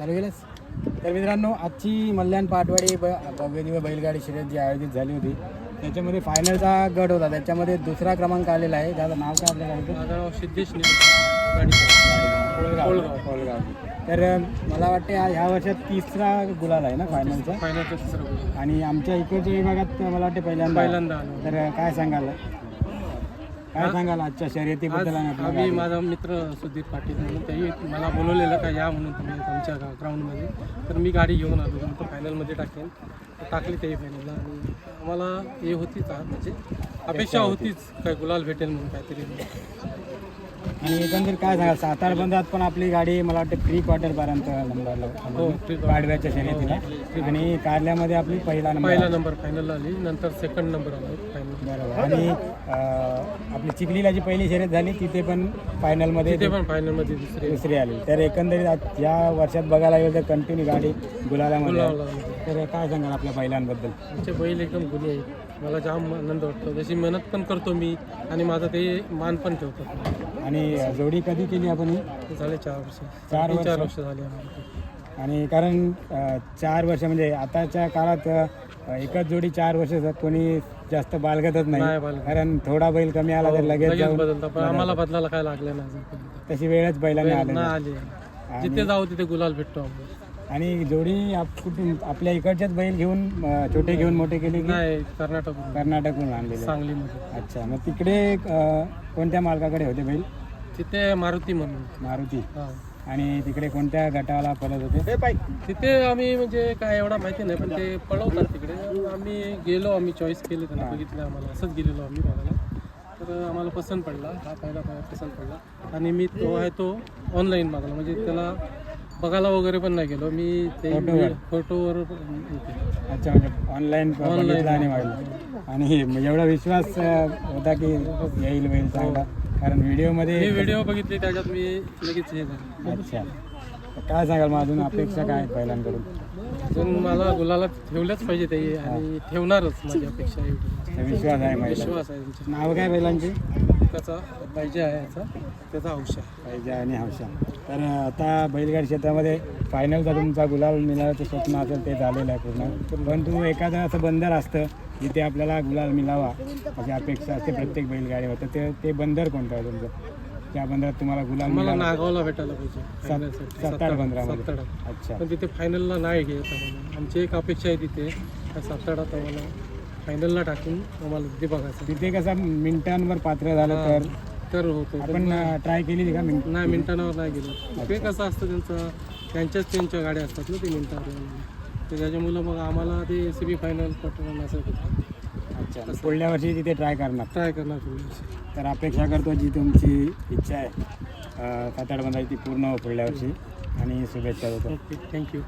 चालू केलंस. तर मित्रांनो, आजची मल्याण पाटवाडी भव्य दिव्य बैलगाडी शर्यत जी आयोजित झाली होती त्याच्यामध्ये फायनलचा गट होता. त्याच्यामध्ये दुसरा क्रमांक आलेला आहे. त्याचं नाव काय आपल्या गाडीचं? माझं नाव सिद्धेश कोलगाव. तर मला वाटते ह्या वर्षात तिसरा गुलाल आहे ना फायनलचा. फायनलचा तिसरा गुलाल. आणि आमच्या इकडच्या विभागात मला वाटते पहिल्यांदा आलो. तर काय सांगाल आजच्या शर्यतीबद्दल? आम्ही माझा मित्र सुधीर पाटील म्हणून त्याही मला बोलवलेलं का या म्हणून तुम्ही तुमच्या ग्राउंडमध्ये. तर मी गाडी घेऊन आलो, नंतर फायनलमध्ये टाकेन. टाकली त्याही फायनलला. आणि आम्हाला हे होतीच म्हणजे अपेक्षा होतीच काय गुलाल भेटेल म्हणून काहीतरी. आणि एकंदरीत काय सांगाल, सातारा बंधात पण आपली गाडी मला वाटतं प्री क्वार्टरपर्यंत नंबरला पाडव्याच्या शर्यतीला. आणि कारल्यामध्ये आपली पहिला नंबर फायनलला आली, नंतर सेकंड नंबर आला फायनल. बरोबर. आणि आपली चिखलीला जी पहिली शर्यत झाली तिथे पण फायनलमध्ये फायनलमध्ये दुसरी आली. तर एकंदरीत या वर्षात बघायला गेलं तर कंटिन्यू गाडी गुलालामध्ये. तर काय सांगाल आपल्या बैलांबद्दल? आमचे बैल एकदम गुणी आहेत. मला जाम आनंद वाटतो. जशी मेहनत पण करतो मी आणि माझा ते मान पण ठेवतो. आणि जोडी कधी केली आपण ही? झाले 4 वर्ष. 4 वर्ष झाले. आणि कारण 4 वर्ष म्हणजे आताच्या काळात एकच जोडी 4 वर्ष कोणी जास्त बाळगतच नाही. कारण थोडा बैल कमी आला तर लगेच बदलता. पण आम्हाला बदलायला काय लागलं नाही. तशी वेळच बैलांना आली. जिथे जाऊ तिथे गुलाल भेटतो आम्हाला. आणि जोडी कुठून आपल्या इकडच्याच बैल घेऊन छोटे घेऊन मोठे केले की नाही? कर्नाटकहून आणलेले. सांगलीमध्ये. अच्छा. मग तिकडे कोणत्या मालकाकडे होते बैल? तिथे मारुती म्हणून. मारुती. आणि तिकडे कोणत्या गटाला पळत होते? तिथे आम्ही म्हणजे काय एवढा माहिती नाही, पण ते पळवतात तिकडे. आम्ही गेलो, आम्ही चॉईस केले, त्यांना बघितलं. आम्हाला असंच गेलेलो आम्ही बघायला. तर आम्हाला पसंत पडला. हा पहिला पसंत पडला. आणि मी तो आहे तो ऑनलाईन मागवला. म्हणजे त्याला बघायला वगैरे पण नाही गेलो मी. ते फोटोवर. अच्छा. म्हणजे ऑनलाईन आणि मागवलं. आणि एवढा विश्वास होता की येईल बैल चांगला? कारण व्हिडिओमध्ये व्हिडिओ बघितले, त्याच्यात मी लगेच हे झालं. अच्छा. काय सांगाल मग अजून अपेक्षा काय आहेत बैलांकडून? अजून मला गुलाला ठेवलंच पाहिजे ते. आणि ठेवणारच माझी अपेक्षा आहे. विश्वास आहे. विश्वास आहे त्यांच्या. नाव काय बैलांची? त्याचा पाहिजे आहे याचा, त्याचा हौशा. पाहिजे आणि हौशा. तर आता बैलगाडी क्षेत्रामध्ये फायनलचा तुमचा गुलाल मिळाल्याचं स्वप्न असेल ते झालेलं आहे पूर्ण. पण तू एखादं असं बंदर असतं जिथे आपल्याला गुलाल मिळावा अशी अपेक्षा असते प्रत्येक बैलगाडी होतं. ते बंदर कोणतं आहे तुमचं? त्या बंदरात तुम्हाला गुलाल मला नागावला भेटायला पाहिजे. 7 अच्छा. पण तिथे फायनलला नाही घेत आम्हाला. आमची एक अपेक्षा आहे तिथे 7 आम्हाला फायनलला टाकून आम्हाला तिथे बघायचं. तिथे कसं मिनिटांवर पात्र झालं तर होतो. आपण ट्राय केली का? नाही, मिनिटांवर नाही गेलो. ते कसं असतं त्यांच्या गाड्या असतात ना, ते मिनिटावर. तर त्याच्यामुळं मग आम्हाला ते सेमी फायनल क्वार्टर असं होतं. अच्छा. पुढल्या वर्षी तिथे ट्राय करणार पुढल्या वर्षी. तर अपेक्षा करतो जी तुमची इच्छा आहे 7-8 बंधाची ती पूर्ण हो पुढल्या वर्षी. आणि शुभेच्छा देतो. Okay, thank you.